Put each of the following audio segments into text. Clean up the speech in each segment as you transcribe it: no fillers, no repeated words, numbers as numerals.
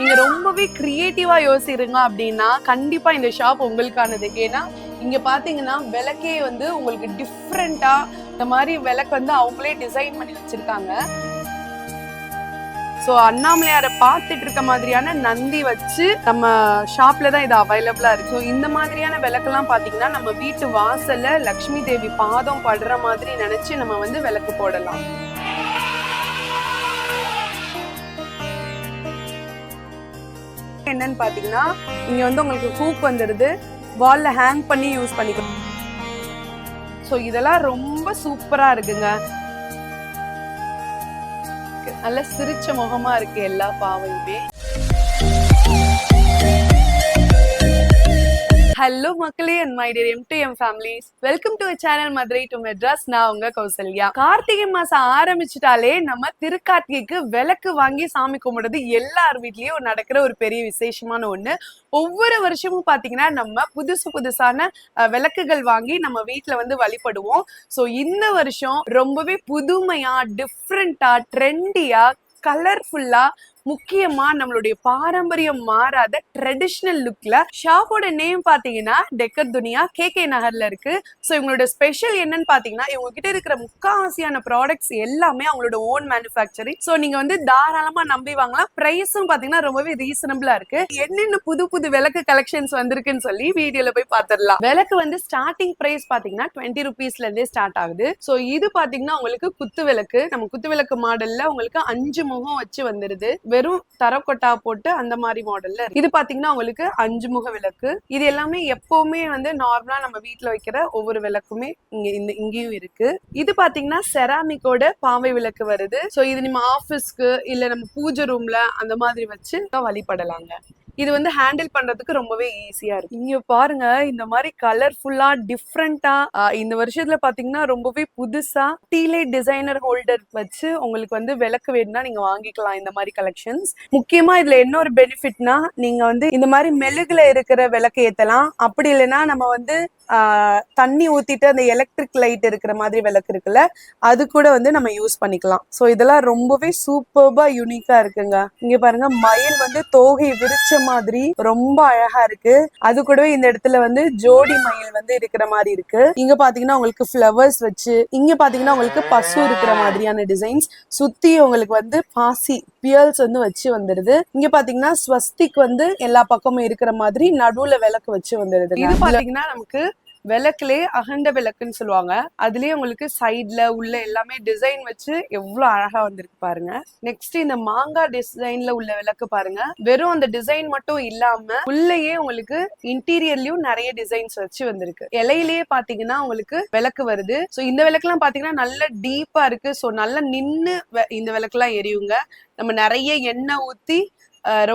நீங்க ரொம்பவே கிரியேட்டிவா யோசிக்கிறீங்க அப்படின்னா கண்டிப்பா இந்த ஷாப் உங்களுக்கானது. ஏன்னா இங்க பாத்தீங்கன்னா விளக்கே வந்து உங்களுக்கு டிஃப்ரெண்டா இந்த மாதிரி விளக்கு வந்து அவங்களே டிசைன் பண்ணி வச்சிருக்காங்க. ஸோ அண்ணாமலையாரை பார்த்துட்டு இருக்க மாதிரியான நந்தி வச்சு நம்ம ஷாப்ல தான் இது அவைலபிளா இருக்கு. ஸோ இந்த மாதிரியான விளக்கெல்லாம் பாத்தீங்கன்னா நம்ம வீட்டு வாசல்ல லக்ஷ்மி தேவி பாதம் படுற மாதிரி நினைச்சு நம்ம வந்து விளக்கு போடலாம். என்னன்னு பாத்தீங்கன்னா இங்க வந்து உங்களுக்கு ஹூக் வந்துடுது, வால்ல ஹேங் பண்ணி யூஸ் பண்ணிக்கலாம். ஸோ இதெல்லாம் ரொம்ப சூப்பரா இருக்குங்க. நல்ல சிரிச்ச முகமா இருக்கு எல்லா பாவையுமே. ஹலோ மக்களே and my dear M2M families, welcome to channel Madurai to Madras. நான் உங்க கௌசல்யா. கார்த்திகை மாசம் ஆரம்பிச்சுட்டாலே நம்ம திருக்கார்த்திகைக்கு விளக்கு வாங்கி சாமி கும்பிடுறது எல்லார் வீட்லயும் நடக்கிற ஒரு பெரிய விசேஷமான ஒண்ணு. ஒவ்வொரு வருஷமும் பாத்தீங்கன்னா நம்ம புதுசான விளக்குகள் வாங்கி நம்ம வீட்டுல வந்து வழிபடுவோம். ஸோ இந்த வருஷம் ரொம்பவே புதுமையா, டிஃப்ரெண்டா, ட்ரெண்டியா, கலர்ஃபுல்லா, முக்கியமா நம்மளுடைய பாரம்பரியம் மாறாத ட்ரெடிஷனல் லுக்ல ஷாப்போட நேம் பாத்தீங்கன்னா டெக்கர் துனியா KK நகர்ல இருக்கு. ஸோ இவங்களோட ஸ்பெஷல் என்னன்னு பாத்தீங்கன்னா இவங்க கிட்ட இருக்கிற முக்காவாசியான ப்ராடக்ட்ஸ் எல்லாமே அவங்களோட ஓன் மேனுஃபேக்சரிங். ஸோ நீங்க வந்து தாராளமா நம்பி வாங்கலாம். பிரைஸும் பாத்தீங்கன்னா ரொம்பவே ரீசனபிளா இருக்கு. என்னென்ன புது விளக்கு கலெக்ஷன்ஸ் வந்திருக்குன்னு சொல்லி வீடியோல போய் பாத்துடலாம். விளக்கு வந்து ஸ்டார்டிங் பிரைஸ் பாத்தீங்கன்னா 20 rupeesல இருந்தே ஸ்டார்ட் ஆகுது. ஸோ இது பாத்தீங்கன்னா உங்களுக்கு குத்து விளக்கு, நம்ம குத்து விளக்கு மாடல்ல உங்களுக்கு 5 முகம் வச்சு வந்துருது. வெறும் தரக்கொட்டா போட்டு அந்த மாதிரி மாடல்ல. இது பாத்தீங்கன்னா உங்களுக்கு 5 முக விளக்கு. இது எல்லாமே எப்பவுமே வந்து நார்மலா நம்ம வீட்டுல வைக்கிற ஒவ்வொரு விளக்குமே இங்கேயும் இருக்கு. இது பாத்தீங்கன்னா செராமிக்கோட பாவை விளக்கு வருது. சோ இது நம்ம ஆபீஸ்க்கு இல்ல நம்ம பூஜை ரூம்ல அந்த மாதிரி வச்சு வழிபடலாங்க. இது வந்து ஹேண்டில் பண்றதுக்கு ரொம்பவே ஈஸியா இருக்கு. இங்க பாருங்க, இந்த மாதிரி கலர்ஃபுல்லா டிஃப்ரெண்டா இந்த வருஷத்துல பாத்தீங்கன்னா ரொம்பவே புதுசா டீலைட் டிசைனர் ஹோல்டர் வச்சு உங்களுக்கு வந்து விளக்கு வேணும்னா நீங்க வாங்கிக்கலாம். இந்த மாதிரி கலெக்ஷன்ஸ் முக்கியமா இதுல என்ன ஒரு பெனிஃபிட்னா, நீங்க வந்து இந்த மாதிரி மெழுகுல இருக்கிற விளக்கு ஏத்தலாம். அப்படி இல்லைன்னா நம்ம வந்து தண்ணி ஊத்திட்டு அந்த எலக்ட்ரிக் லைட் இருக்கிற மாதிரி விளக்கு இருக்குல்ல, அது கூட வந்து நம்ம யூஸ் பண்ணிக்கலாம். ஸோ இதெல்லாம் ரொம்பவே சூப்பர்பா யூனிக்கா இருக்குங்க. இங்க பாருங்க, மயில் வந்து தோகை விரிச்ச மாதிரி ரொம்ப அழகா இருக்கு. அது கூடவே இந்த இடத்துல வந்து ஜோடி மயில் வந்து இருக்கிற மாதிரி இருக்கு. இங்க பாத்தீங்கன்னா உங்களுக்கு ஃபிளவர்ஸ் வச்சு, இங்க பாத்தீங்கன்னா உங்களுக்கு பசு இருக்கிற மாதிரியான டிசைன்ஸ், சுத்தி உங்களுக்கு வந்து பாசி பியர்ஸ் வந்து வச்சு வந்துருது. இங்க பாத்தீங்கன்னா ஸ்வஸ்திக் வந்து எல்லா பக்கமும் இருக்கிற மாதிரி நடுவுல விளக்கு வச்சு வந்துருது. இது பாத்தீங்கன்னா நமக்கு விளக்குலே அகண்ட விளக்குன்னு சொல்லுவாங்க. அதுலயே உங்களுக்கு சைட்ல உள்ள எல்லாமே டிசைன் வச்சு எவ்வளவு அழகா வந்திருக்கு பாருங்க. நெக்ஸ்ட் இந்த மாங்காய் டிசைன்ல உள்ள விளக்கு பாருங்க. வெறும் அந்த டிசைன் மட்டும் இல்லாம உள்ளேயே உங்களுக்கு இன்டீரியர்லயும் நிறைய டிசைன்ஸ் வச்சு வந்திருக்கு. இலையிலேயே பாத்தீங்கன்னா உங்களுக்கு விளக்கு வருது. சோ இந்த விளக்கு எல்லாம் பாத்தீங்கன்னா நல்ல டீப்பா இருக்கு. சோ நல்லா நின்னு இந்த விளக்கு எல்லாம் எரியுங்க. நம்ம நிறைய எண்ணெய் ஊத்தி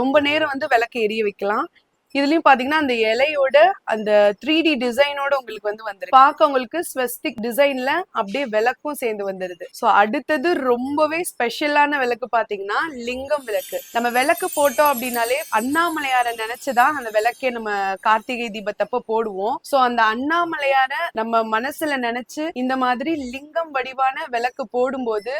ரொம்ப நேரம் வந்து விளக்கு எரிய வைக்கலாம். இதுலயும் பாத்தீங்கன்னா அந்த இலையோட அந்த 3D டிசைனோட உங்களுக்கு வந்து வந்துருக்கு. பார்க்க உங்களுக்கு ஸ்வஸ்திக் டிசைன்ல அப்படியே விளக்கும் சேர்ந்து வந்துருது. சோ அடுத்தது ரொம்பவே ஸ்பெஷலான விளக்கு பாத்தீங்கன்னா லிங்கம் விளக்கு. நம்ம விளக்கு போட்டோம் அப்படின்னாலே அண்ணாமலையார நினைச்சுதான் அந்த விளக்கே நம்ம கார்த்திகை தீபத்தப்ப போடுவோம். சோ அந்த அண்ணாமலையார நம்ம மனசுல நினைச்சு இந்த மாதிரி லிங்கம் வடிவான விளக்கு போடும்போது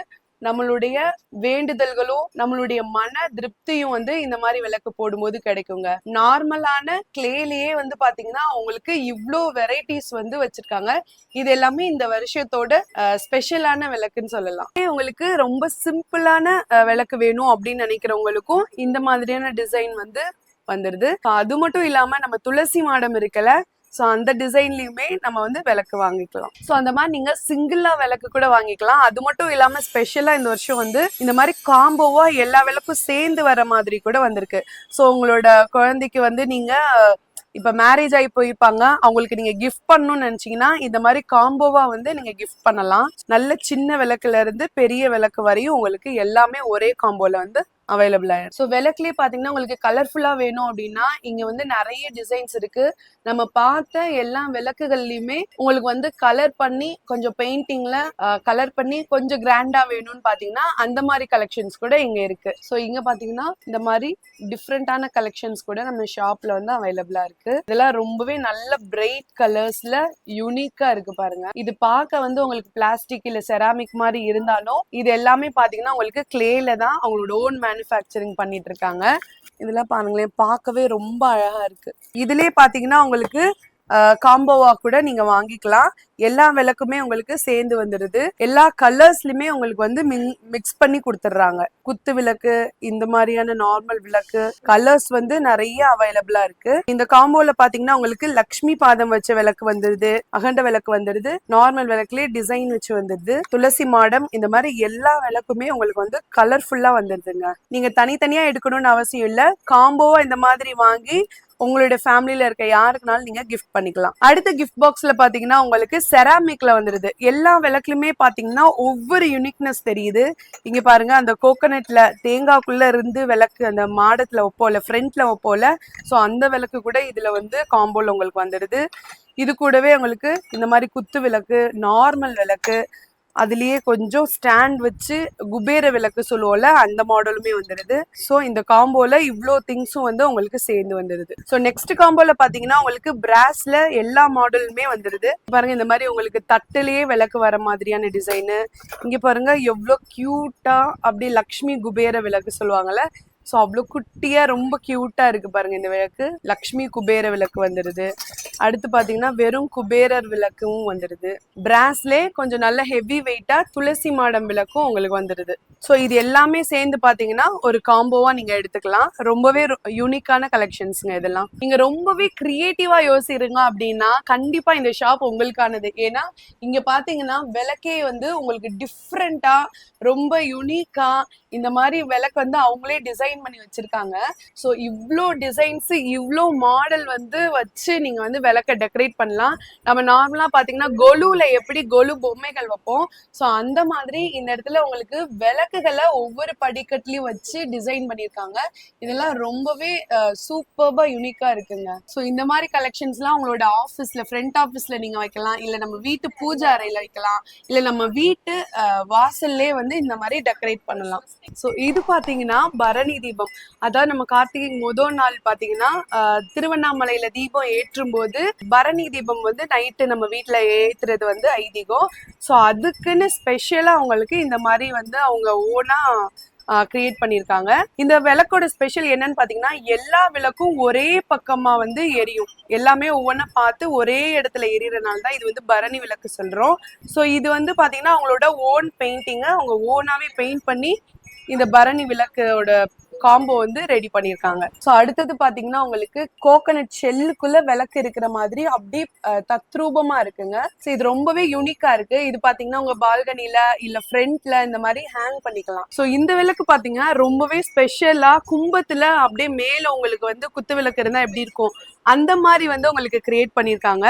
நம்மளுடைய வேண்டுதல்களும் நம்மளுடைய மன திருப்தியும் வந்து இந்த மாதிரி விளக்கு போடும்போது கிடைக்குங்க. நார்மலான கிளேலயே வந்து பாத்தீங்கன்னா உங்களுக்கு இவ்வளோ வெரைட்டிஸ் வந்து வச்சிருக்காங்க. இது எல்லாமே இந்த வருஷத்தோட ஸ்பெஷலான விளக்குன்னு சொல்லலாம். உங்களுக்கு ரொம்ப சிம்பிளான விளக்கு வேணும் அப்படின்னு நினைக்கிறவங்களுக்கும் இந்த மாதிரியான டிசைன் வந்து வந்துருது. அது மட்டும் இல்லாம நம்ம துளசி மாடம் இருக்குல்ல, ஸோ அந்த டிசைன்லயுமே நம்ம வந்து விளக்கு வாங்கிக்கலாம். ஸோ அந்த மாதிரி நீங்க சிங்கிளா விளக்கு கூட வாங்கிக்கலாம். அது மட்டும் இல்லாம ஸ்பெஷலா இந்த வருஷம் வந்து இந்த மாதிரி காம்போவா எல்லா விளக்கும் சேர்ந்து வர மாதிரி கூட வந்திருக்கு. ஸோ உங்களோட குழந்தைக்கு வந்து நீங்க இப்ப மேரேஜ் ஆகி போயிருப்பாங்க, அவங்களுக்கு நீங்க கிஃப்ட் பண்ணணும்னு நினைச்சீங்கன்னா இந்த மாதிரி காம்போவா வந்து நீங்க கிஃப்ட் பண்ணலாம். நல்ல சின்ன விளக்குல இருந்து பெரிய விளக்கு வரையும் உங்களுக்கு எல்லாமே ஒரே காம்போல வந்து அவைலபிள் ஆயிடும். ஸோ விளக்குலயே பாத்தீங்கன்னா உங்களுக்கு கலர்ஃபுல்லா வேணும் அப்படின்னா இங்க வந்து நிறைய டிசைன்ஸ் இருக்கு. நம்ம பார்த்த எல்லா விளக்குகள்லயுமே உங்களுக்கு வந்து கலர் பண்ணி கொஞ்சம் பெயிண்டிங்ல கலர் பண்ணி கொஞ்சம் கிராண்டா வேணும்னு பாத்தீங்கன்னா அந்த மாதிரி கலெக்ஷன்ஸ் கூட இங்க இருக்கு. ஸோ இங்க பாத்தீங்கன்னா இந்த மாதிரி டிஃப்ரெண்டான கலெக்ஷன்ஸ் கூட நம்ம ஷாப்ல வந்து அவைலபிளா இருக்கு. இதெல்லாம் ரொம்பவே நல்ல பிரைட் கலர்ஸ்ல யூனிக்கா இருக்கு பாருங்க. இது பார்க்க வந்து உங்களுக்கு பிளாஸ்டிக் இல்ல செராமிக் மாதிரி இருந்தாலும் இது எல்லாமே பாத்தீங்கன்னா உங்களுக்கு கிளேல தான் அவங்களோட ஓன் மேனுஃபேக்சரிங் பண்ணிட்டு இருக்காங்க. இதெல்லாம் பாருங்களேன், பார்க்கவே ரொம்ப அழகா இருக்கு. இதுலயே பாத்தீங்கன்னா உங்களுக்கு காம்போவா கூட நீங்க வாங்கிக்கலாம். எல்லா விளக்குமே உங்களுக்கு சேர்ந்து வந்துடுது. எல்லா கலர்ஸ்லயுமே உங்களுக்கு வந்து மிக்ஸ் பண்ணி கொடுத்துடுறாங்க. குத்து விளக்கு, இந்த மாதிரியான நார்மல் விளக்கு கலர்ஸ் வந்து நிறைய அவைலபிளா இருக்கு. இந்த காம்போல பாத்தீங்கன்னா உங்களுக்கு லக்ஷ்மி பாதம் வச்ச விளக்கு வந்துருது, அகண்ட விளக்கு வந்துருது, நார்மல் விளக்குலயே டிசைன் வச்சு வந்துருது, துளசி மாடம், இந்த மாதிரி எல்லா விளக்குமே உங்களுக்கு வந்து கலர்ஃபுல்லா வந்துருதுங்க. நீங்க தனித்தனியா எடுக்கணும்னு அவசியம் இல்ல, காம்போவா இந்த மாதிரி வாங்கி உங்களுடைய ஃபேமிலியில இருக்க யாருக்குனாலும் நீங்க கிஃப்ட் பண்ணிக்கலாம். அடுத்த கிஃப்ட் பாக்ஸ்ல பாத்தீங்கன்னா உங்களுக்கு செராமிக்ல வந்துருது. எல்லா விளக்குலயுமே பாத்தீங்கன்னா ஒவ்வொரு யூனிக்னஸ் தெரியுது. இங்க பாருங்க, அந்த கோகனட்ல தேங்காய்க்குள்ள இருந்து விளக்கு அந்த மாடத்துல வைப்போல, ஃப்ரண்ட்ல வைப்போல, ஸோ அந்த விளக்கு கூட இதுல வந்து காம்போல உங்களுக்கு வந்துடுது. இது கூடவே உங்களுக்கு இந்த மாதிரி குத்து விளக்கு, நார்மல் விளக்கு, அதுலயே கொஞ்சம் ஸ்டாண்ட் வச்சு குபேர விளக்கு சொல்லுவோம்ல, அந்த மாடலுமே வந்துடுது. ஸோ இந்த காம்போல இவ்வளோ திங்ஸும் வந்து உங்களுக்கு சேர்ந்து வந்துடுது. ஸோ நெக்ஸ்ட் காம்போல பாத்தீங்கன்னா உங்களுக்கு பிராஸ்ல எல்லா மாடலுமே வந்துடுது. பாருங்க, இந்த மாதிரி உங்களுக்கு தட்டுலயே விளக்கு வர மாதிரியான டிசைனு. இங்க பாருங்க எவ்வளோ கியூட்டா அப்படி லக்ஷ்மி குபேர விளக்கு சொல்லுவாங்கல்ல, ஸோ அவ்வளோ குட்டியா ரொம்ப கியூட்டா இருக்கு பாருங்க. இந்த விளக்கு லக்ஷ்மி குபேர விளக்கு வந்துடுது. அடுத்து பாத்தீங்கன்னா வெறும் குபேரர் விளக்கும் வந்துடுது. பிராஸ்லே கொஞ்சம் நல்ல ஹெவி வெயிட்டா துளசி மாடம் விளக்கும் உங்களுக்கு வந்துடுது. ஸோ இது எல்லாமே சேர்ந்து பாத்தீங்கன்னா ஒரு காம்போவா நீங்க எடுத்துக்கலாம். ரொம்பவே யூனிக்கான கலெக்ஷன்ஸ்ங்க இதெல்லாம். நீங்க ரொம்பவே கிரியேட்டிவா யோசிக்கிறீங்க அப்படின்னா கண்டிப்பா இந்த ஷாப் உங்களுக்கானது. ஏன்னா இங்க பாத்தீங்கன்னா விளக்கே வந்து உங்களுக்கு டிஃப்ரெண்டா ரொம்ப யூனிக்கா இந்த மாதிரி விளக்கு வந்து அவங்களே டிசைன் பண்ணி வச்சிருக்காங்க. ஸோ இவ்வளோ டிசைன்ஸ், இவ்வளோ மாடல் வந்து வச்சு நீங்க வந்து விளக்க டெக்கரேட் பண்ணலாம். நம்ம நார்மலா பாத்தீங்கன்னா கொலுல எப்படி கொலு பொம்மைகள் வைப்போம், ஸோ அந்த மாதிரி இந்த இடத்துல உங்களுக்கு விளக்குகளை ஒவ்வொரு படிக்கட்டுலயும் வச்சு டிசைன் பண்ணியிருக்காங்க. இதெல்லாம் ரொம்பவே சூப்பர்பா யூனிக்கா இருக்குங்க. ஸோ இந்த மாதிரி கலெக்ஷன்ஸ்லாம் உங்களோட ஆஃபீஸ்ல, ஃப்ரண்ட் ஆஃபீஸ்ல நீங்க வைக்கலாம், இல்ல நம்ம வீட்டு பூஜை அறையில வைக்கலாம், இல்ல நம்ம வீட்டு வாசல்லே வந்து இந்த மாதிரி டெக்கரேட் பண்ணலாம். ஸோ இது பாத்தீங்கன்னா பரணி தீபம். அதாவது நம்ம கார்த்திகை முதல் நாள் பாத்தீங்கன்னா திருவண்ணாமலையில தீபம் ஏற்றும் போது பரணி தீபம் வந்து நைட்டு நம்ம வீட்டுல ஏத்துறது வந்து ஐதீகம். ஸோ அதுக்குன்னு ஸ்பெஷலா அவங்களுக்கு இந்த மாதிரி வந்து அவங்க ஓனா கிரியேட் பண்ணியிருக்காங்க. இந்த விளக்கோட ஸ்பெஷல் என்னன்னு பாத்தீங்கன்னா எல்லா விளக்கும் ஒரே பக்கமா வந்து எரியும். எல்லாமே ஒவ்வொன்றா பார்த்து ஒரே இடத்துல எரியறனால தான் இது வந்து பரணி விளக்கு சொல்றோம். ஸோ இது வந்து பாத்தீங்கன்னா அவங்களோட ஓன் பெயிண்டிங்க, அவங்க ஓனாவே பெயிண்ட் பண்ணி இந்த பரணி விளக்கோட காம்போ வந்து ரெடி பண்ணியிருக்காங்க. ஸோ அடுத்தது பாத்தீங்கன்னா உங்களுக்கு கோகனட் ஷெல்லுக்குள்ள விளக்கு இருக்கிற மாதிரி அப்படியே தத்ரூபமா இருக்குங்க. ஸோ இது ரொம்பவே யூனிக்கா இருக்கு. இது பாத்தீங்கன்னா உங்க பால்கனில இல்ல ஃப்ரண்ட்ல இந்த மாதிரி ஹேங் பண்ணிக்கலாம். ஸோ இந்த விளக்கு பாத்தீங்கன்னா ரொம்பவே ஸ்பெஷலா கும்பத்துல அப்படியே மேல உங்களுக்கு வந்து குத்து விளக்கு இருந்தா எப்படி இருக்கும் அந்த மாதிரி வந்து உங்களுக்கு கிரியேட் பண்ணியிருக்காங்க.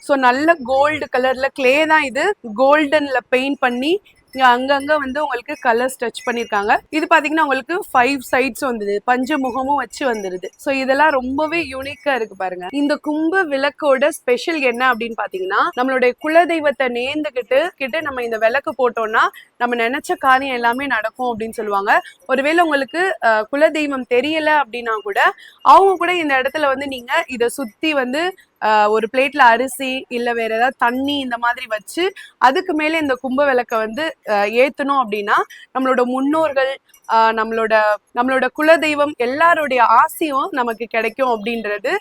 ஸோ நல்ல கோல்டு கலர்ல கிளே தான் இது, கோல்டன்ல பெயிண்ட் பண்ணி இங்க அங்கங்க வந்து உங்களுக்கு கலர்ஸ் டச் பண்ணிருக்காங்க. இது பாத்தீங்கன்னா உங்களுக்கு 5 சைட்ஸ் வந்துது, பஞ்ச முகமும் வச்சு வந்துருது. ஸோ இதெல்லாம் ரொம்பவே யூனிக்கா இருக்கு பாருங்க. இந்த கும்ப விளக்கோட ஸ்பெஷல் என்ன அப்படின்னு பாத்தீங்கன்னா நம்மளுடைய குலதெய்வத்தை நேர்ந்துகிட்டு நம்ம இந்த விளக்கு போட்டோம்னா நம்ம நினைச்ச காரியம் எல்லாமே நடக்கும் அப்படின்னு சொல்லுவாங்க. ஒருவேளை உங்களுக்கு குலதெய்வம் தெரியல அப்படின்னா கூட அவங்க கூட இந்த இடத்துல வந்து நீங்க இதை சுத்தி வந்து ஒரு பிளேட்ல அரிசி இல்ல வேற ஏதாவது தண்ணி இந்த மாதிரி வச்சு அதுக்கு மேல இந்த கும்ப விளக்க வந்து ஏத்தணும் அப்படின்னா நம்மளோட முன்னோர்கள் நம்மளோட குலதெய்வம் எல்லாருடைய ஆசையும் நமக்கு கிடைக்கும் அப்படின்றது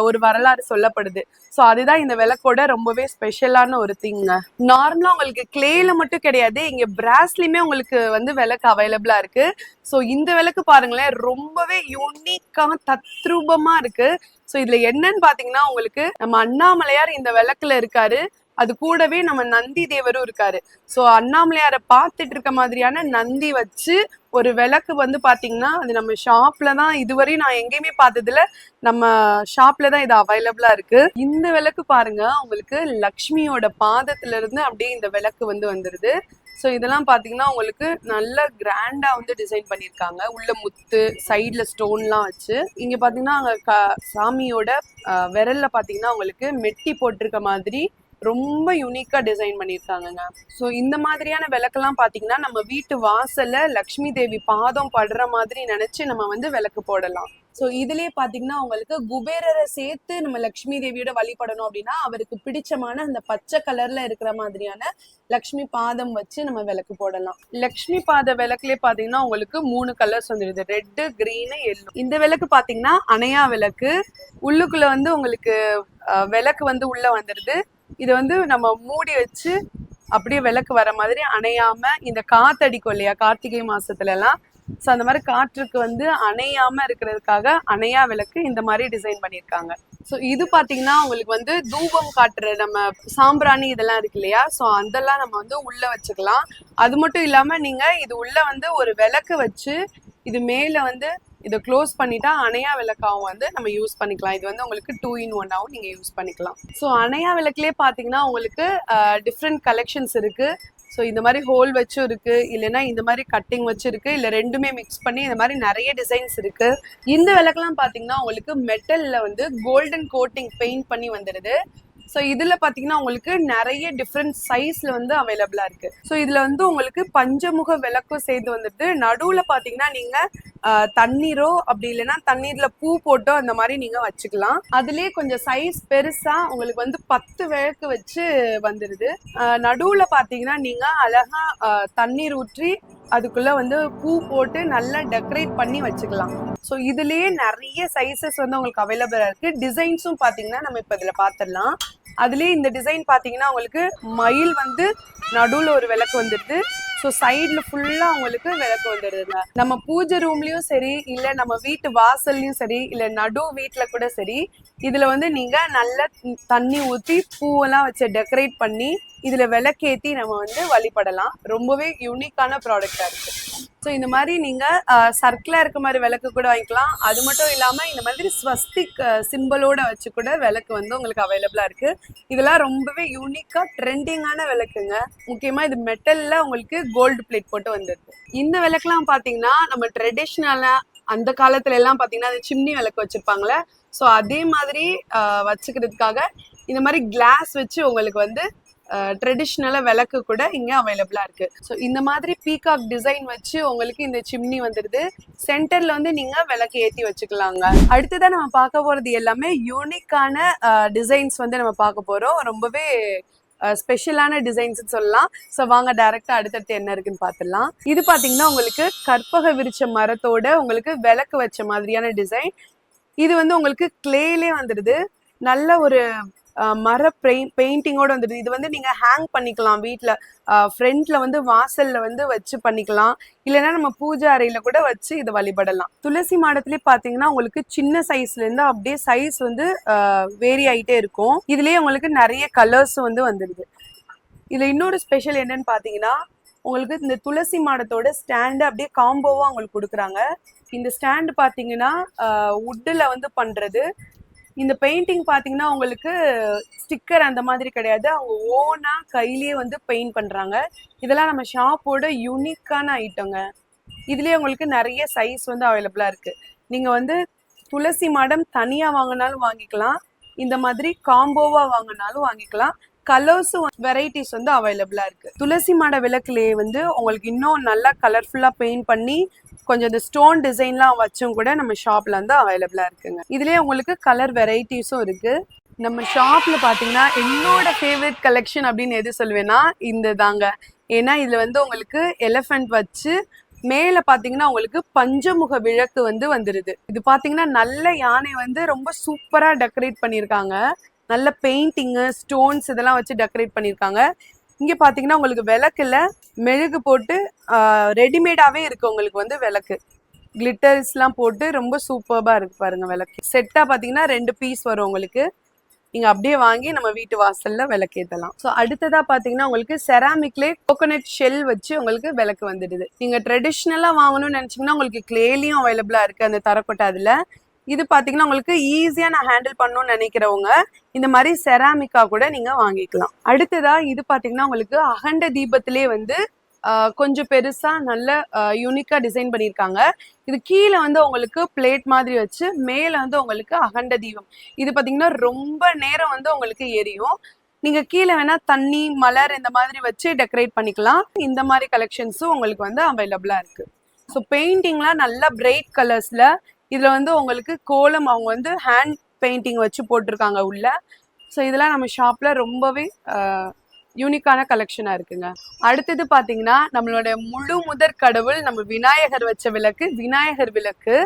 ஒரு வரலாறு சொல்லப்படுது. ஸோ அதுதான் இந்த விளக்கோட ரொம்பவே ஸ்பெஷலான ஒரு திங்க. நார்மலா உங்களுக்கு கிளேல மட்டும் கிடையாது, இங்க பிராஸ்லயுமே உங்களுக்கு வந்து விளக்கு அவைலபிளா இருக்கு. ஸோ இந்த விளக்கு பாருங்களேன், ரொம்பவே யூனிக்கா தத்ரூபமா இருக்கு. ஸோ இதுல என்னன்னு பாத்தீங்கன்னா உங்களுக்கு நம்ம அண்ணாமலையார் இந்த விளக்குல இருக்காரு, அது கூடவே நம்ம நந்தி தேவரும் இருக்காரு. ஸோ அண்ணாமலையாரை பார்த்துட்டு இருக்க மாதிரியான நந்தி வச்சு ஒரு விளக்கு வந்து பாத்தீங்கன்னா அது நம்ம ஷாப்ல தான், இதுவரையும் நான் எங்கேயுமே பார்த்ததுல நம்ம ஷாப்ல தான் இது அவைலபிளா இருக்கு. இந்த விளக்கு பாருங்க, உங்களுக்கு லக்ஷ்மியோட பாதத்துல இருந்து அப்படியே இந்த விளக்கு வந்து வந்துருது. ஸோ இதெல்லாம் பாத்தீங்கன்னா உங்களுக்கு நல்ல கிராண்டா வந்து டிசைன் பண்ணியிருக்காங்க. உள்ள முத்து, சைட்ல ஸ்டோன்லாம் வச்சு. இங்க பாத்தீங்கன்னா அங்க சாமியோட விரல்ல பாத்தீங்கன்னா உங்களுக்கு மெட்டி போட்டிருக்க மாதிரி ரொம்ப யூனிக்கா டிசைன் பண்ணியிருக்காங்கங்க. ஸோ இந்த மாதிரியான விளக்கெல்லாம் பார்த்தீங்கன்னா நம்ம வீட்டு வாசல்ல லக்ஷ்மி தேவி பாதம் படுற மாதிரி நினைச்சு நம்ம வந்து விளக்கு போடலாம். ஸோ இதுலயே பாத்தீங்கன்னா உங்களுக்கு குபேரரை சேர்த்து நம்ம லக்ஷ்மி தேவியோட வழிபடணும் அப்படின்னா அவருக்கு பிடிச்சமான அந்த பச்சை கலர்ல இருக்கிற மாதிரியான லக்ஷ்மி பாதம் வச்சு நம்ம விளக்கு போடலாம். லக்ஷ்மி பாத விளக்குலயே பாத்தீங்கன்னா உங்களுக்கு 3 கலர்ஸ் வந்துடுது, ரெட்டு, கிரீனு, எல்லோ. இந்த விளக்கு பாத்தீங்கன்னா அணையா விளக்கு. உள்ளுக்குள்ள வந்து உங்களுக்கு விளக்கு வந்து உள்ள வந்துடுது. இது வந்து நம்ம மூடி வச்சு அப்படியே விளக்கு வர மாதிரி அணையாம இந்த காத்தடிக்கும் இல்லையா கார்த்திகை மாசத்துல எல்லாம், ஸோ அந்த மாதிரி காற்றுக்கு வந்து அணையாம இருக்கிறதுக்காக அணையா விளக்கு இந்த மாதிரி டிசைன் பண்ணியிருக்காங்க. ஸோ இது பார்த்தீங்கன்னா உங்களுக்கு வந்து தூபம் காட்டுற நம்ம சாம்பிராணி இதெல்லாம் இருக்கு இல்லையா, ஸோ அதெல்லாம் நம்ம வந்து உள்ள வச்சுக்கலாம். அது மட்டும் இல்லாம நீங்க இது உள்ள வந்து ஒரு விளக்கு வச்சு இது மேல வந்து இதை க்ளோஸ் பண்ணிட்டா அணையா விளக்காவும் வந்து நம்ம யூஸ் பண்ணிக்கலாம். இது வந்து உங்களுக்கு 2 in 1 ஆகவும் நீங்க யூஸ் பண்ணிக்கலாம். ஸோ அணையா விளக்குலேயே பார்த்தீங்கன்னா உங்களுக்கு டிஃப்ரெண்ட் கலெக்ஷன்ஸ் இருக்கு. ஸோ இந்த மாதிரி ஹோல் வச்சும் இருக்கு, இல்லைன்னா இந்த மாதிரி கட்டிங் வச்சு இருக்கு, இல்லை ரெண்டுமே மிக்ஸ் பண்ணி இந்த மாதிரி நிறைய டிசைன்ஸ் இருக்கு. இந்த விளக்கெல்லாம் பார்த்தீங்கன்னா உங்களுக்கு மெட்டல்ல வந்து கோல்டன் கோட்டிங் பெயிண்ட் பண்ணி வந்துடுது. ஸோ இதில் பார்த்தீங்கன்னா உங்களுக்கு நிறைய டிஃப்ரெண்ட் சைஸில் வந்து அவைலபிளாக இருக்குது. ஸோ இதில் வந்து உங்களுக்கு பஞ்சமுக விளக்கும் சேர்த்து வந்துடுது. நடுவில் பார்த்தீங்கன்னா நீங்கள் தண்ணீரோ அப்படி இல்லைன்னா தண்ணீரில் பூ போட்டோ அந்த மாதிரி நீங்கள் வச்சுக்கலாம். அதுலேயே கொஞ்சம் சைஸ் பெருசாக உங்களுக்கு வந்து 10 விளக்கு வச்சு வந்துடுது. நடுவில் பார்த்தீங்கன்னா நீங்கள் அழகாக தண்ணீர் ஊற்றி அதுக்குள்ள வந்து பூ போட்டு நல்லா டெக்கரேட் பண்ணி வச்சுக்கலாம். ஸோ இதுலயே நிறைய சைசஸ் வந்து உங்களுக்கு அவைலபிளா இருக்கு. டிசைன்ஸும் பாத்தீங்கன்னா நம்ம இப்ப இதுல பாத்திரலாம். அதுலயே இந்த டிசைன் பாத்தீங்கன்னா உங்களுக்கு மயில் வந்து நடுவுல ஒரு விளக்கு வந்துடுது. ஸோ சைட்ல ஃபுல்லா உங்களுக்கு விளக்கு வந்துடுதுங்க. நம்ம பூஜை ரூம்லயும் சரி, இல்ல நம்ம வீட்டு வாசல்லையும் சரி, இல்ல நடு வீட்டுல கூட சரி, இதுல வந்து நீங்க நல்ல தண்ணி ஊற்றி பூவெல்லாம் வச்சு டெக்கரேட் பண்ணி இதுல விளக்கேற்றி நம்ம வந்து வழிபடலாம். ரொம்பவே யூனிக்கான ப்ராடக்டா இருக்கு. ஸோ இந்த மாதிரி நீங்க சர்க்கிளா இருக்க மாதிரி விளக்கு கூட வாங்கிக்கலாம். அது மட்டும் இல்லாம இந்த மாதிரி ஸ்வஸ்திக் சிம்பிளோட வச்சு கூட விளக்கு வந்து உங்களுக்கு அவைலபிளா இருக்கு. இதெல்லாம் ரொம்பவே யூனிக்கா ட்ரெண்டிங்கான விளக்குங்க. முக்கியமா இது மெட்டல்ல உங்களுக்கு கோல்டு பிளேட் போட்டு வந்துருக்கு. இந்த விளக்குலாம் பாத்தீங்கன்னா நம்ம ட்ரெடிஷ்னலா அந்த காலத்துல எல்லாம் பாத்தீங்கன்னா அது சிம்னி விளக்கு வச்சிருப்பாங்களே, ஸோ அதே மாதிரி வச்சுக்கிறதுக்காக இந்த மாதிரி கிளாஸ் வச்சு உங்களுக்கு வந்து ட்ரெடிஷ்னலா விளக்கு கூட இங்க அவைலபிளா இருக்கு. ஸோ இந்த மாதிரி பீகாக் டிசைன் வச்சு உங்களுக்கு இந்த சிம்னி வந்துடுது. சென்டர்ல வந்து நீங்க விளக்கு ஏற்றி வச்சுக்கலாங்க. அடுத்ததான் நம்ம பார்க்க போறது எல்லாமே யூனிக்கான டிசைன்ஸ் வந்து நம்ம பார்க்க போறோம். ரொம்பவே ஸ்பெஷலான டிசைன்ஸ் சொல்லலாம். ஸோ வாங்க டைரக்டா அடுத்தடுத்து என்ன இருக்குன்னு பார்த்துடலாம். இது பாத்தீங்கன்னா உங்களுக்கு கற்பக விரிச்ச மரத்தோட உங்களுக்கு விளக்கு வச்ச மாதிரியான டிசைன். இது வந்து உங்களுக்கு கிளேலே வந்துடுது. நல்ல ஒரு மர பெயிண்டிங்கோட வந்துடுது. இது வந்து நீங்க ஹேங் பண்ணிக்கலாம் வீட்டுல, ஃப்ரண்ட்ல வந்து வாசல்ல வந்து வச்சு பண்ணிக்கலாம், இல்லைன்னா நம்ம பூஜை அறையில கூட வச்சு இதை வழிபடலாம். துளசி மாடத்துலயே பாத்தீங்கன்னா உங்களுக்கு சின்ன சைஸ்ல இருந்து அப்படியே சைஸ் வந்து வேரி ஆயிட்டே இருக்கும். இதுலயே உங்களுக்கு நிறைய கலர்ஸ் வந்து வந்துடுது. இதுல இன்னொரு ஸ்பெஷல் என்னன்னு பாத்தீங்கன்னா உங்களுக்கு இந்த துளசி மாடத்தோட ஸ்டாண்டு அப்படியே காம்போவா உங்களுக்கு கொடுக்குறாங்க. இந்த ஸ்டாண்டு பாத்தீங்கன்னா வுட்ல வந்து பண்றது. இந்த பெயிண்டிங் பாத்தீங்கன்னா உங்களுக்கு ஸ்டிக்கர் அந்த மாதிரி கிடையாது, அவங்க ஓனா கையிலேயே வந்து பெயிண்ட் பண்றாங்க. இதெல்லாம் நம்ம ஷாப்போட யூனிக்கான ஐட்டங்க. இதுலயே உங்களுக்கு நிறைய சைஸ் வந்து அவைலபிளா இருக்கு. நீங்க வந்து துளசி மாடம் தனியா வாங்கினாலும் வாங்கிக்கலாம், இந்த மாதிரி காம்போவா வாங்கினாலும் வாங்கிக்கலாம். கலர்ஸும் வெரைட்டிஸ் வந்து அவைலபிளா இருக்கு. துளசி மாட விளக்குலேயே வந்து உங்களுக்கு இன்னும் நல்லா கலர்ஃபுல்லா பெயிண்ட் பண்ணி கொஞ்சம் இந்த ஸ்டோன் டிசைன்லாம் வச்சும் கூட நம்ம ஷாப்ல வந்து அவைலபிளா இருக்குங்க. இதுலயே உங்களுக்கு கலர் வெரைட்டிஸும் இருக்கு. நம்ம ஷாப்ல பாத்தீங்கன்னா என்னோட ஃபேவரட் கலெக்ஷன் அப்படின்னு எது சொல்லுவேன்னா இந்த தாங்க. ஏன்னா இதுல வந்து உங்களுக்கு எலிஃபென்ட் வச்சு மேல பாத்தீங்கன்னா உங்களுக்கு பஞ்சமுக விளக்கு வந்து வந்துருது. இது பாத்தீங்கன்னா நல்ல யானை வந்து ரொம்ப சூப்பரா டெக்கரேட் பண்ணிருக்காங்க. நல்ல பெயிண்டிங்கு ஸ்டோன்ஸ் இதெல்லாம் வச்சு டெக்கரேட் பண்ணிருக்காங்க. இங்க பாத்தீங்கன்னா உங்களுக்கு விளக்குல மெழுகு போட்டு ரெடிமேடாவே இருக்கு. உங்களுக்கு வந்து விளக்கு கிளிட்டர்ஸ் எல்லாம் போட்டு ரொம்ப சூப்பர்பா இருக்கு பாருங்க. விளக்கு செட்டா பாத்தீங்கன்னா 2 பீஸ் வரும் உங்களுக்கு. நீங்க அப்படியே வாங்கி நம்ம வீட்டு வாசல்ல விளக்கேற்றலாம். ஸோ அடுத்ததா பாத்தீங்கன்னா உங்களுக்கு செராமிக்லேயே கோகோனட் ஷெல் வச்சு உங்களுக்கு விளக்கு வந்துடுது. நீங்க ட்ரெடிஷ்னலா வாங்கணும்னு நினைச்சீங்கன்னா உங்களுக்கு கிளேலையும் அவைலபிளா இருக்கு அந்த தரக்கொட்டை. அதுல இது பாத்தீங்கன்னா உங்களுக்கு ஈஸியா நான் ஹேண்டில் பண்ணணும்னு நினைக்கிறவங்க இந்த மாதிரி செராமிக்கா கூட நீங்க வாங்கிக்கலாம். அடுத்ததா இது பாத்தீங்கன்னா உங்களுக்கு அகண்ட தீபத்திலேயே வந்து கொஞ்சம் பெருசா நல்ல யூனிக்கா டிசைன் பண்ணியிருக்காங்க. இது கீழே வந்து உங்களுக்கு பிளேட் மாதிரி வச்சு மேல வந்து உங்களுக்கு அகண்ட தீபம். இது பாத்தீங்கன்னா ரொம்ப நேரம் வந்து உங்களுக்கு எரியும். நீங்க கீழே வேணா தண்ணி மலர் இந்த மாதிரி வச்சு டெக்கரேட் பண்ணிக்கலாம். இந்த மாதிரி கலெக்ஷன்ஸும் உங்களுக்கு வந்து அவைலபிளா இருக்கு. ஸோ பெயிண்டிங்லாம் நல்லா பிரைட் கலர்ஸ்ல, இதுல வந்து உங்களுக்கு கோலம் அவங்க வந்து ஹேண்ட் பெயிண்டிங் வச்சு போட்டிருக்காங்க உள்ள. ஸோ இதெல்லாம் நம்ம ஷாப்ல ரொம்பவே யூனிக்கான கலெக்ஷனா இருக்குங்க. அடுத்தது பாத்தீங்கன்னா நம்மளோட முழு முதற் கடவுள் நம்ம விநாயகர் வச்ச விளக்கு, விநாயகர் விளக்கு.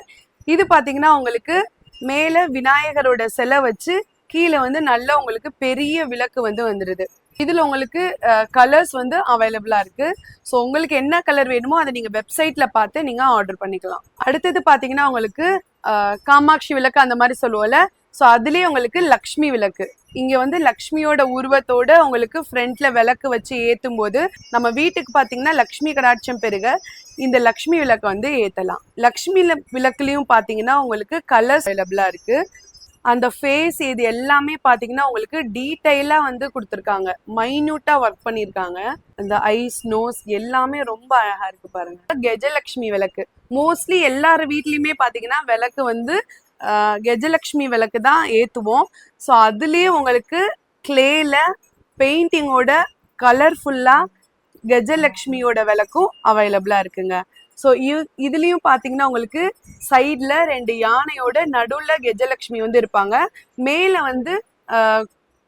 இது பாத்தீங்கன்னா உங்களுக்கு மேல விநாயகரோட சிலை வச்சு கீழே வந்து நல்லா உங்களுக்கு பெரிய விளக்கு வந்து வந்துருது. இதுல உங்களுக்கு கலர்ஸ் வந்து அவைலபிளா இருக்கு. ஸோ உங்களுக்கு என்ன கலர் வேணுமோ அதை நீங்க வெப்சைட்ல பார்த்து நீங்க ஆர்டர் பண்ணிக்கலாம். அடுத்தது பாத்தீங்கன்னா உங்களுக்கு காமாட்சி விளக்கு அந்த மாதிரி சொல்லுவோம்ல, ஸோ அதுலயே உங்களுக்கு லக்ஷ்மி விளக்கு. இங்க வந்து லக்ஷ்மியோட உருவத்தோட உங்களுக்கு ஃப்ரண்ட்ல விளக்கு வச்சு ஏத்தும் போது நம்ம வீட்டுக்கு பாத்தீங்கன்னா லக்ஷ்மி கடாட்சம் பெருக இந்த லக்ஷ்மி விளக்கு வந்து ஏத்தலாம். லக்ஷ்மி விளக்குலயும் பாத்தீங்கன்னா உங்களுக்கு கலர்ஸ் அவைலபிளா இருக்கு. அந்த ஃபேஸ் இது எல்லாமே பாத்தீங்கன்னா உங்களுக்கு டீடைலா வந்து கொடுத்துருக்காங்க, மைன்யூட்டா ஒர்க் பண்ணிருக்காங்க. அந்த ஐஸ் நோஸ் எல்லாமே ரொம்ப அழகா இருக்கு பாருங்க. கஜலட்சுமி விளக்கு மோஸ்ட்லி எல்லார் வீட்லயுமே பாத்தீங்கன்னா விளக்கு வந்து கஜலட்சுமி விளக்கு தான் ஏத்துவோம். ஸோ அதுலயே உங்களுக்கு கிளேல பெயிண்டிங்கோட கலர்ஃபுல்லா கஜலட்சுமியோட விளக்கும் அவைலபிளா இருக்குங்க. ஸோ இதுலயும் பாத்தீங்கன்னா உங்களுக்கு சைட்ல 2 யானையோட நடுவுல கஜலட்சுமி வந்து இருப்பாங்க. மேல வந்து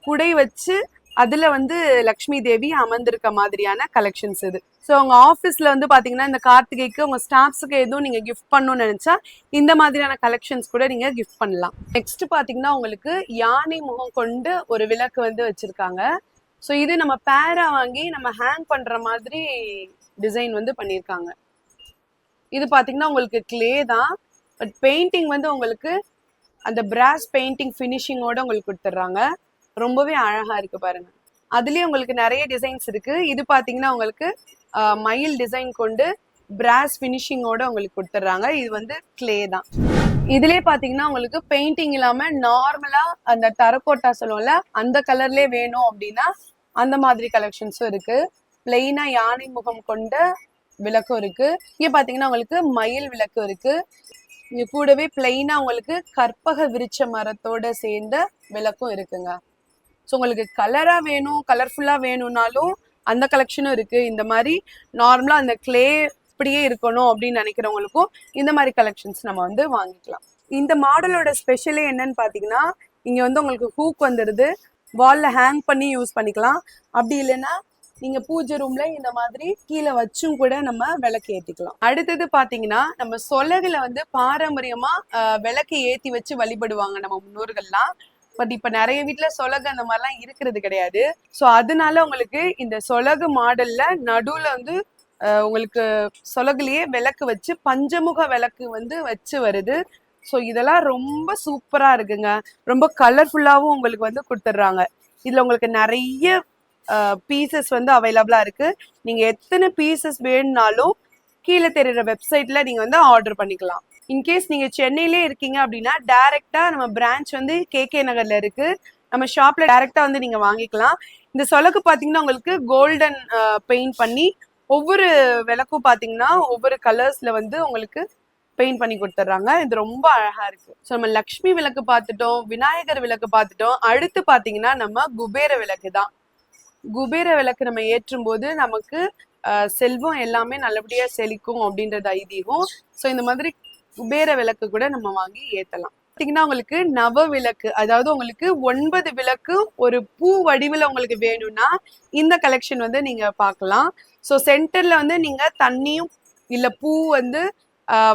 குடை வச்சு அதுல வந்து லக்ஷ்மி தேவி அமர்ந்திருக்க மாதிரியான கலெக்ஷன்ஸ் இது. ஸோ உங்க ஆஃபீஸ்ல வந்து பாத்தீங்கன்னா இந்த கார்த்திகைக்கு உங்க ஸ்டாஃப்ஸுக்கு எதுவும் நீங்க கிஃப்ட் பண்ணணும்னு நினைச்சா இந்த மாதிரியான கலெக்ஷன்ஸ் கூட நீங்க கிஃப்ட் பண்ணலாம். நெக்ஸ்ட் பாத்தீங்கன்னா உங்களுக்கு யானை முகம் கொண்டு ஒரு விளக்கு வந்து வச்சிருக்காங்க. ஸோ இது நம்ம பேரா வாங்கி நம்ம ஹேங் பண்ற மாதிரி டிசைன் வந்து பண்ணியிருக்காங்க. இது பாத்தீங்கன்னா உங்களுக்கு கிளே தான், பட் பெயிண்டிங் வந்து உங்களுக்கு அந்த பிராஸ் பெயிண்டிங் ஃபினிஷிங்கோட உங்களுக்கு கொடுத்துட்றாங்க. ரொம்பவே அழகா இருக்கு பாருங்க. அதுலயே உங்களுக்கு நிறைய டிசைன்ஸ் இருக்கு. இது பாத்தீங்கன்னா உங்களுக்கு மயில் டிசைன் கொண்டு பிராஸ் ஃபினிஷிங்கோட உங்களுக்கு கொடுத்துட்றாங்க. இது வந்து கிளே தான். இதுலயே பாத்தீங்கன்னா உங்களுக்கு பெயிண்டிங் இல்லாம நார்மலா அந்த டரகோட்டா சொல்லுவோம்ல அந்த கலர்லயே வேணும் அப்படின்னா அந்த மாதிரி கலெக்ஷன்ஸும் இருக்கு. பிளெயினா யானை முகம் கொண்ட விளக்கும் இருக்கு. இங்க பாத்தீங்கன்னா உங்களுக்கு மயில் விளக்கு இருக்கு. இங்க கூடவே பிளெயினா உங்களுக்கு கற்பக விருட்ச மரத்தோட சேர்ந்த விளக்கும் இருக்குங்க. ஸோ உங்களுக்கு கலரா வேணும், கலர்ஃபுல்லா வேணும்னாலும் அந்த கலெக்ஷனும் இருக்கு. இந்த மாதிரி நார்மலா அந்த கிளே இப்படியே இருக்கணும் அப்படின்னு நினைக்கிறவங்களுக்கும் இந்த மாதிரி கலெக்ஷன்ஸ் நம்ம வந்து வாங்கிக்கலாம். இந்த மாடலோட ஸ்பெஷலே என்னன்னு பாத்தீங்கன்னா இங்க வந்து உங்களுக்கு ஹூக் வந்துடுது, வால்ல ஹேங் பண்ணி யூஸ் பண்ணிக்கலாம். அப்படி இல்லைன்னா நீங்க பூஜை ரூம்ல இந்த மாதிரி கீழே வச்சும் கூட நம்ம விளக்கு ஏத்திக்கலாம். அடுத்தது பாத்தீங்கன்னா நம்ம சொலகுல வந்து பாரம்பரியமா விளக்கு ஏத்தி வச்சு வழிபடுவாங்க நம்ம முன்னோர்கள்லாம். பட் இப்ப நிறைய வீட்டுல சொலகு அந்த மாதிரிலாம் இருக்கிறது கிடையாது. ஸோ அதனால உங்களுக்கு இந்த சொலகு மாடல்ல நடுவுல வந்து உங்களுக்கு சொலகுலயே விளக்கு வச்சு பஞ்சமுக விளக்கு வந்து வச்சு வருது. ஸோ இதெல்லாம் ரொம்ப சூப்பரா இருக்குங்க. ரொம்ப கலர்ஃபுல்லாவும் உங்களுக்கு வந்து கொடுத்துட்றாங்க. இதுல உங்களுக்கு நிறைய பீசஸ் வந்து அவைலபிளா இருக்கு. நீங்க எத்தனை பீசஸ் வேணும்னாலும் கீழே தெரியுற வெப்சைட்ல நீங்க வந்து ஆர்டர் பண்ணிக்கலாம். இன்கேஸ் நீங்க சென்னையிலே இருக்கீங்க அப்படின்னா டைரக்டா நம்ம பிரான்ச் வந்து KK நகர்ல இருக்கு. நம்ம ஷாப்ல டைரக்டா வந்து நீங்க வாங்கிக்கலாம். இந்த சொலகு பாத்தீங்கன்னா உங்களுக்கு கோல்டன் பெயிண்ட் பண்ணி ஒவ்வொரு விளக்கும் பாத்தீங்கன்னா ஒவ்வொரு கலர்ஸ்ல வந்து உங்களுக்கு பெயிண்ட் பண்ணி கொடுத்துட்றாங்க. இது ரொம்ப அழகா இருக்கு. ஸோ நம்ம லக்ஷ்மி விளக்கு பார்த்துட்டோம், விநாயகர் விளக்கு பார்த்துட்டோம். அடுத்து பாத்தீங்கன்னா நம்ம குபேர விளக்கு தான். குபேர விளக்கு நம்ம ஏற்றும் போது நமக்கு செல்வம் எல்லாமே நல்லபடியா செழிக்கும் அப்படின்றது ஐதீகம். ஸோ இந்த மாதிரி குபேர விளக்கு கூட நம்ம வாங்கி ஏத்தலாம். பாத்தீங்கன்னா உங்களுக்கு நவ விளக்கு, அதாவது உங்களுக்கு 9 விளக்கு ஒரு பூ வடிவில் உங்களுக்கு வேணும்னா இந்த கலெக்ஷன் வந்து நீங்க பார்க்கலாம். ஸோ சென்டர்ல வந்து நீங்க தண்ணியும் இல்ல பூ வந்து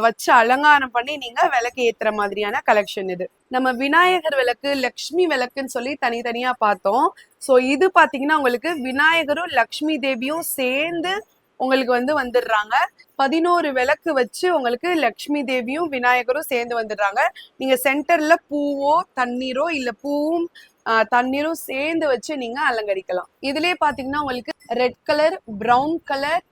வச்சு அலங்காரம் பண்ணி நீங்க விளக்கு ஏத்துற மாதிரியான கலெக்ஷன் இது. நம்ம விநாயகர் விளக்கு, லக்ஷ்மி விளக்குன்னு சொல்லி தனித்தனியா பார்த்தோம். ஸோ இது பாத்தீங்கன்னா உங்களுக்கு விநாயகரும் லக்ஷ்மி தேவியும் சேர்ந்து உங்களுக்கு வந்து வந்துடுறாங்க. 11 விளக்கு வச்சு உங்களுக்கு லக்ஷ்மி தேவியும் விநாயகரும் சேர்ந்து வந்துடுறாங்க. நீங்க சென்டர்ல பூவோ தண்ணீரோ இல்ல பூவும் தண்ணீரும் சேர்ந்து வச்சு நீங்க அலங்கரிக்கலாம். இதுலயே பாத்தீங்கன்னா உங்களுக்கு red colour, brown colour,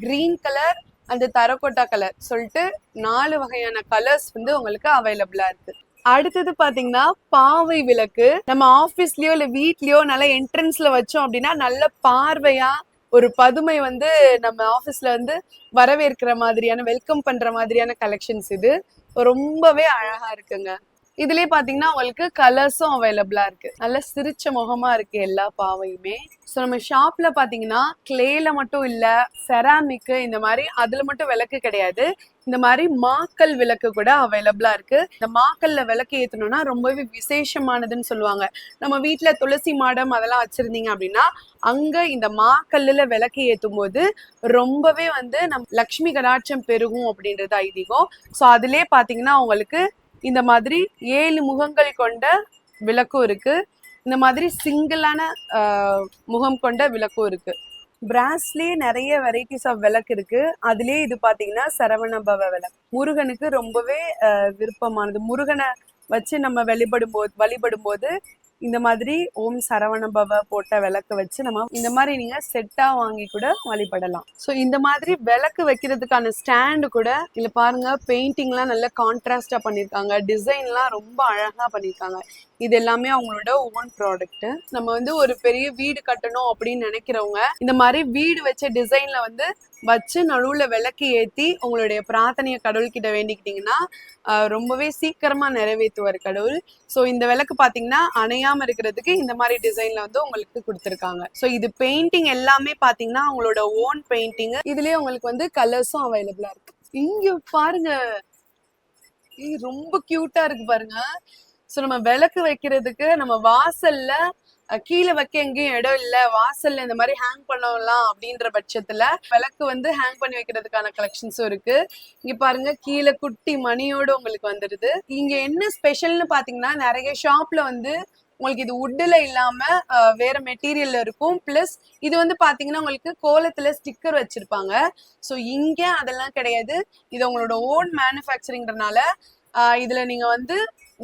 green colour, அந்த தரக்கோட்டா கலர் சொல்லிட்டு 4 வகையான கலர்ஸ் வந்து உங்களுக்கு அவைலபிளா இருக்கு. அடுத்தது பாத்தீங்கன்னா பாவை விளக்கு. நம்ம ஆபீஸ்லயோ இல்ல வீட்லயோ நல்ல என்ட்ரன்ஸ்ல வச்சோம் அப்படின்னா நல்ல பார்வையா ஒரு பதுமை வந்து நம்ம ஆபீஸ்ல வந்து வரவேற்கிற மாதிரியான வெல்கம் பண்ற மாதிரியான கலெக்ஷன்ஸ் இது. ரொம்பவே அழகா இருக்குங்க. இதுலயே பாத்தீங்கன்னா உங்களுக்கு கலர்ஸும் அவைலபிளா இருக்கு. நல்ல சிரிச்ச முகமா இருக்கு எல்லா பாவையுமே. ஸோ நம்ம ஷாப்ல பாத்தீங்கன்னா கிளேல மட்டும் இல்ல, செராமிக் இந்த மாதிரி அதுல மட்டும் விளக்கு கிடையாது. இந்த மாதிரி மாக்கல் விளக்கு கூட அவைலபிளா இருக்கு. இந்த மாக்கல்ல விளக்கு ஏத்தணும்னா ரொம்பவே விசேஷமானதுன்னு சொல்லுவாங்க. நம்ம வீட்டுல துளசி மாடம் அதெல்லாம் வச்சிருந்தீங்க அப்படின்னா அங்க இந்த மாக்கல்லுல விளக்கு ஏத்தும் போது ரொம்பவே வந்து லக்ஷ்மி கடாட்சம் பெருகும் அப்படின்றது ஐதீகம். ஸோ அதுலயே பாத்தீங்கன்னா உங்களுக்கு இந்த மாதிரி 7 முகங்கள் கொண்ட விளக்கும் இருக்கு. இந்த மாதிரி சிங்கிளான முகம் கொண்ட விளக்கும் இருக்கு. பிராஸ்லயே நிறைய வெரைட்டிஸ் ஆஃப் விளக்கு இருக்கு. அதுலயே இது பாத்தீங்கன்னா சரவண பவ விளக்கு முருகனுக்கு ரொம்பவே விருப்பமானது. முருகனை வச்சு நம்ம வழிபடும் போது இந்த மாதிரி ஓம் சரவண பவ போட்ட விளக்கு வச்சு நம்ம இந்த மாதிரி நீங்க செட்டா வாங்கி கூட வழிபடலாம். ஸோ இந்த மாதிரி விளக்கு வைக்கிறதுக்கான ஸ்டாண்டு கூட இதுல பாருங்க, பெயிண்டிங்லாம் நல்ல கான்ட்ராஸ்டா பண்ணிருக்காங்க, டிசைன்லாம் ரொம்ப அழகா பண்ணிருக்காங்க. இது எல்லாமே அவங்களோட ஓன் ப்ராடக்ட். நம்ம வந்து ஒரு பெரிய வீடு கட்டணும் அப்படின்னு நினைக்கிறவங்க இந்த மாதிரி வீடு வச்ச டிசைன்ல வந்து வச்சு நடுவுல விளக்கு ஏத்தி உங்களுடைய பிரார்த்தனைய கடவுள்கிட்ட வேண்டிக்கிட்டீங்கன்னா ரொம்பவே சீக்கிரமா நிறைவேற்றுவார் கடவுள். ஸோ இந்த விளக்கு பாத்தீங்கன்னா அணையாம இருக்கிறதுக்கு இந்த மாதிரி டிசைன்ல வந்து உங்களுக்கு கொடுத்துருக்காங்க. ஸோ இது பெயிண்டிங் எல்லாமே பாத்தீங்கன்னா அவங்களோட ஓன் பெயிண்டிங். இதுலயே உங்களுக்கு வந்து கலர்ஸும் அவைலபிளா இருக்கு. இங்க பாருங்க, ரொம்ப கியூட்டா இருக்கு பாருங்க. ஸோ நம்ம விளக்கு வைக்கிறதுக்கு நம்ம வாசல்ல கீழே வைக்க எங்கேயும் இடம் இல்ல, வாசல்ல இந்த மாதிரி ஹேங் பண்ணலாம் அப்படின்ற பட்சத்துல விளக்கு வந்து ஹேங் பண்ணி வைக்கிறதுக்கான கலெக்ஷன்ஸும் இருக்கு. இங்க பாருங்க, கீழே குட்டி மணியோட உங்களுக்கு வந்துடுது. இங்க என்ன ஸ்பெஷல்னு பாத்தீங்கன்னா நிறைய ஷாப்ல வந்து உங்களுக்கு இது உட்ல இல்லாம வேற மெட்டீரியல்ல இருக்கும். பிளஸ் இது வந்து பாத்தீங்கன்னா உங்களுக்கு கோலத்துல ஸ்டிக்கர் வச்சிருப்பாங்க. ஸோ இங்க அதெல்லாம் கிடையாது. இது உங்களோட ஓன் மேனுஃபேக்சரிங்கிறதுனால இதுல நீங்க வந்து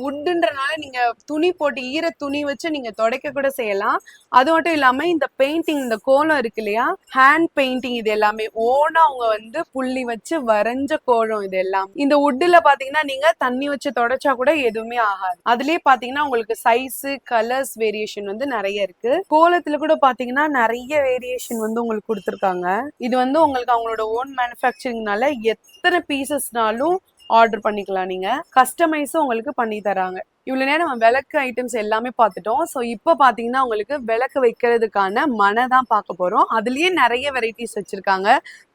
உட்ன்றனால நீங்க துணி போட்டு ஈர துணி வச்சு நீங்க துடைக்க கூட செய்யலாம். அது மட்டும் இல்லாம இந்த பெயிண்டிங், இந்த கோலம் இருக்கு இல்லையா, ஹேண்ட் பெயிண்டிங், இது எல்லாமே ஓனா அவங்க வந்து புள்ளி வச்சு வரைஞ்ச கோலம். இது எல்லாம் இந்த உட்ல பாத்தீங்கன்னா நீங்க தண்ணி வச்சு தொடச்சா கூட எதுவுமே ஆகாது. அதுலயே பாத்தீங்கன்னா உங்களுக்கு சைஸ், கலர்ஸ் வேரியேஷன் வந்து நிறைய இருக்கு. கோலத்துல கூட பாத்தீங்கன்னா நிறைய வேரியேஷன் வந்து உங்களுக்கு கொடுத்துருக்காங்க. இது வந்து உங்களுக்கு அவங்களோட ஓன் மேனுஃபேக்சரிங்னால எத்தனை பீசஸ்னாலும் ஆர்டர் பண்ணிக்கலாம். நீங்க கஸ்டமைஸும் உங்களுக்கு பண்ணி தராங்க. இவ்வளவு நேரம் நம்ம விளக்கு ஐட்டம்ஸ் எல்லாமே பார்த்துட்டோம். ஸோ இப்போ பாத்தீங்கன்னா உங்களுக்கு விளக்கு வைக்கிறதுக்கான மனை தான் பார்க்க போறோம். அதுலயே நிறைய வெரைட்டிஸ் வச்சிருக்காங்க.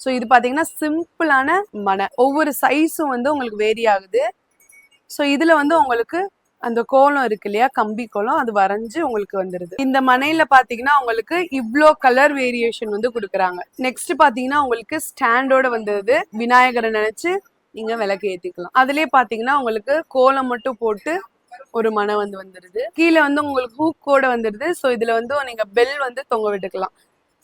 ஸோ இது பாத்தீங்கன்னா சிம்பிளான மனை, ஒவ்வொரு சைஸும் வந்து உங்களுக்கு வேரி ஆகுது. ஸோ இதுல வந்து உங்களுக்கு அந்த கோலம் இருக்கு இல்லையா, கம்பி கோலம், அது வரைஞ்சு உங்களுக்கு வந்துருது. இந்த மனையில பாத்தீங்கன்னா உங்களுக்கு இவ்ளோ கலர் வேரியேஷன் வந்து கொடுக்குறாங்க. நெக்ஸ்ட் பாத்தீங்கன்னா உங்களுக்கு ஸ்டாண்டோட வந்தது, விநாயகரை நினைச்சு நீங்க விளக்கு ஏத்திக்கலாம். அதுலயே பாத்தீங்கன்னா உங்களுக்கு கோலம் மட்டும் போட்டு ஒரு மனை வந்து வந்துருது. கீழே வந்து உங்களுக்கு ஹூக்கோட வந்துருது. ஸோ இதுல வந்து நீங்க பெல் வந்து தொங்க விட்டுக்கலாம்.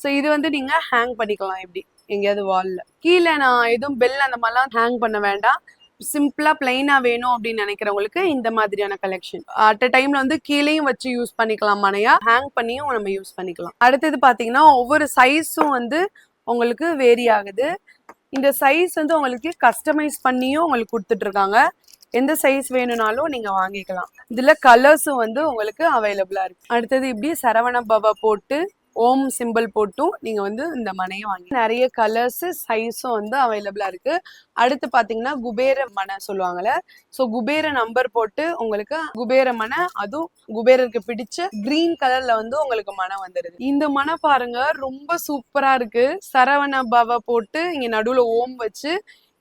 ஸோ இது வந்து நீங்க ஹேங் பண்ணிக்கலாம் எப்படி எங்கேயாவது வால்ல. கீழே நான் எதுவும் பெல் அந்த மாதிரிலாம் ஹேங் பண்ண வேண்டாம், சிம்பிளா பிளைனா வேணும் அப்படின்னு நினைக்கிறவங்களுக்கு இந்த மாதிரியான கலெக்ஷன். அட் அ டைம்ல வந்து கீழேயும் வச்சு யூஸ் பண்ணிக்கலாம், மனையா ஹேங் பண்ணியும் நம்ம யூஸ் பண்ணிக்கலாம். அடுத்தது பாத்தீங்கன்னா ஒவ்வொரு சைஸும் வந்து உங்களுக்கு வேரி ஆகுது. இந்த சைஸ் வந்து உங்களுக்கு கஸ்டமைஸ் பண்ணியும் உங்களுக்கு கொடுத்துட்டு இருக்காங்க. எந்த சைஸ் வேணும்னாலும் நீங்க வாங்கிக்கலாம். இதுல கலர்ஸும் வந்து உங்களுக்கு அவைலபிளா இருக்கு. அடுத்தது இப்படி சரவண பவ போட்டு ஓம் சிம்பிள் போட்டும் நீங்க வந்து இந்த மனையை வாங்கி நிறைய கலர்ஸ் சைஸும் வந்து அவைலபிளா இருக்கு. அடுத்து பாத்தீங்கன்னா குபேர மனை சொல்லுவாங்கல்ல, ஸோ குபேர நம்பர் போட்டு உங்களுக்கு குபேர மனை, அதுவும் குபேரருக்கு பிடிச்ச கிரீன் கலர்ல வந்து உங்களுக்கு மனை வந்துடுது. இந்த மனை பாருங்க ரொம்ப சூப்பரா இருக்கு. சரவண பவ போட்டு இங்க நடுவுல ஓம் வச்சு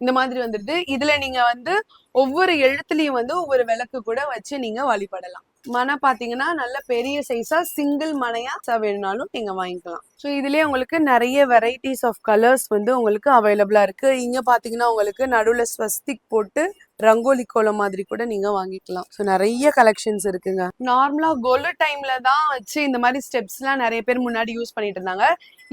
இந்த மாதிரி வந்துடுது. இதுல நீங்க வந்து ஒவ்வொரு எழுத்துலயும் வந்து ஒவ்வொரு விளக்கு கூட வச்சு நீங்க வழிபடலாம். மனை பாத்தீங்கன்னா நல்ல பெரிய சைஸா சிங்கிள் மனையா வேணும்னாலும் நீங்க வாங்கிக்கலாம். ஸோ இதுலயே உங்களுக்கு நிறைய வெரைட்டிஸ் ஆஃப் கலர்ஸ் வந்து உங்களுக்கு அவைலபிளா இருக்கு. இங்க பாத்தீங்கன்னா உங்களுக்கு நடுவுல ஸ்வஸ்திக் போட்டு ரங்கோலி கோலம் மாதிரி கூட நீங்க வாங்கிக்கலாம். ஸோ நிறைய கலெக்ஷன்ஸ் இருக்குங்க. நார்மலா கொலு டைம்ல தான் வச்சு இந்த மாதிரி ஸ்டெப்ஸ் எல்லாம் நிறைய பேர் முன்னாடி யூஸ் பண்ணிட்டு இருந்தாங்க.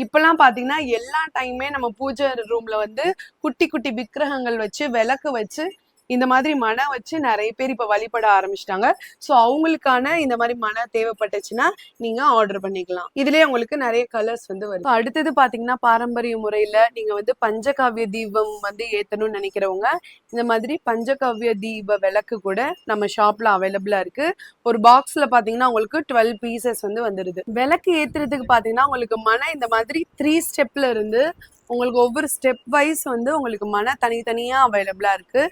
இப்பெல்லாம் பாத்தீங்கன்னா எல்லா டைமே நம்ம பூஜை ரூம்ல வந்து குட்டி குட்டி விக்கிரகங்கள் வச்சு விளக்கு வச்சு இந்த மாதிரி மனை வச்சு நிறைய பேர் இப்ப வழிபட ஆரம்பிச்சிட்டாங்க. ஸோ அவங்களுக்கான இந்த மாதிரி மனை தேவைப்பட்டுச்சுன்னா நீங்க ஆர்டர் பண்ணிக்கலாம். இதுலயே உங்களுக்கு நிறைய கலர்ஸ் வந்து வருது. அடுத்தது பாத்தீங்கன்னா பாரம்பரிய முறையில நீங்க வந்து பஞ்சகாவிய தீபம் வந்து ஏத்தணும்னு நினைக்கிறவங்க இந்த மாதிரி பஞ்சகாவிய தீப விளக்கு கூட நம்ம ஷாப்ல அவைலபிளா இருக்கு. ஒரு பாக்ஸ்ல பாத்தீங்கன்னா உங்களுக்கு 12 பீசஸ் வந்து வந்துருது. விளக்கு ஏத்துறதுக்கு பாத்தீங்கன்னா உங்களுக்கு மனை இந்த மாதிரி 3 ஸ்டெப்ல இருந்து உங்களுக்கு ஒவ்வொரு ஸ்டெப் வைஸ் வந்து உங்களுக்கு தனித்தனியா அவைலபிளா இருக்கு.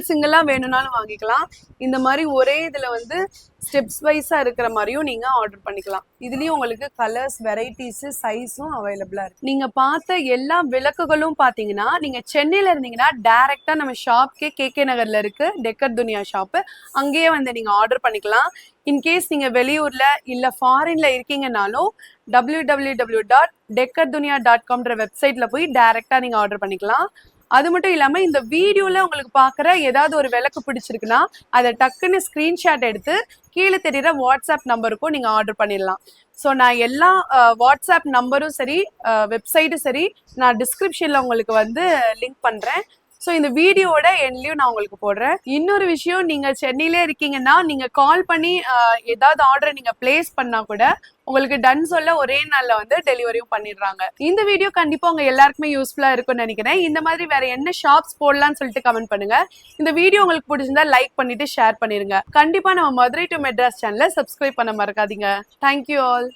சிங்கிளா வேணும்னாலும் வாங்கிக்கலாம். இந்த மாதிரி ஒரே இதுல வந்து ஸ்டெப்ஸ் வைஸா இருக்கிற மாதிரியும் நீங்க ஆர்டர் பண்ணிக்கலாம். இதுலயும் உங்களுக்கு கலர்ஸ், வெரைட்டிஸ், சைஸும் அவைலபிளா இருக்கு. நீங்க பார்த்த எல்லா விளக்குகளும் பாத்தீங்கன்னா நீங்க சென்னையில இருந்தீங்கன்னா டைரக்டா நம்ம ஷாப்கே KK நகர்ல இருக்கு டெக்கர் துனியா ஷாப், அங்கேயே வந்து நீங்க ஆர்டர் பண்ணிக்கலாம். இன்கேஸ் நீங்க வெளியூர்ல இல்ல ஃபாரின்ல இருக்கீங்கன்னாலும் www.dekkardunia.com வெப்சைட்ல போய் டைரக்டா நீங்க ஆர்டர் பண்ணிக்கலாம். அது மட்டும் இல்லாம இந்த வீடியோல உங்களுக்கு பாக்குற ஏதாவது ஒரு விளக்கு பிடிச்சிருக்குன்னா அதை டக்குன்னு ஸ்கிரீன்ஷாட் எடுத்து கீழே தெரியுற வாட்ஸ்அப் நம்பருக்கும் நீங்க ஆர்டர் பண்ணிடலாம். ஸோ நான் எல்லா வாட்ஸ்அப் நம்பரும் சரி, வெப்சைட்டும் சரி, நான் டிஸ்கிரிப்ஷன்ல உங்களுக்கு வந்து லிங்க் பண்றேன். ஸோ இந்த வீடியோட எண்ட்லயும் நான் உங்களுக்கு போடுறேன். இன்னொரு விஷயம், நீங்க சென்னையிலே இருக்கீங்கன்னா நீங்க கால் பண்ணி ஏதாவது ஆர்டர் நீங்க பிளேஸ் பண்ணா கூட உங்களுக்கு டன் சொல்ல ஒரே நாள்ல வந்து டெலிவரியும் பண்ணிடுறாங்க. இந்த வீடியோ கண்டிப்பா உங்க எல்லாருக்குமே யூஸ்ஃபுல்லா இருக்கும்னு நினைக்கிறேன். இந்த மாதிரி வேற என்ன ஷாப்ஸ் போடலாம்னு சொல்லிட்டு கமெண்ட் பண்ணுங்க. இந்த வீடியோ உங்களுக்கு பிடிச்சிருந்தா லைக் பண்ணிட்டு ஷேர் பண்ணிருங்க. கண்டிப்பா நம்ம மதுரை டு மெட்ராஸ் சேனலை சப்ஸ்கிரைப் பண்ண மறக்காதீங்க. Thank you all.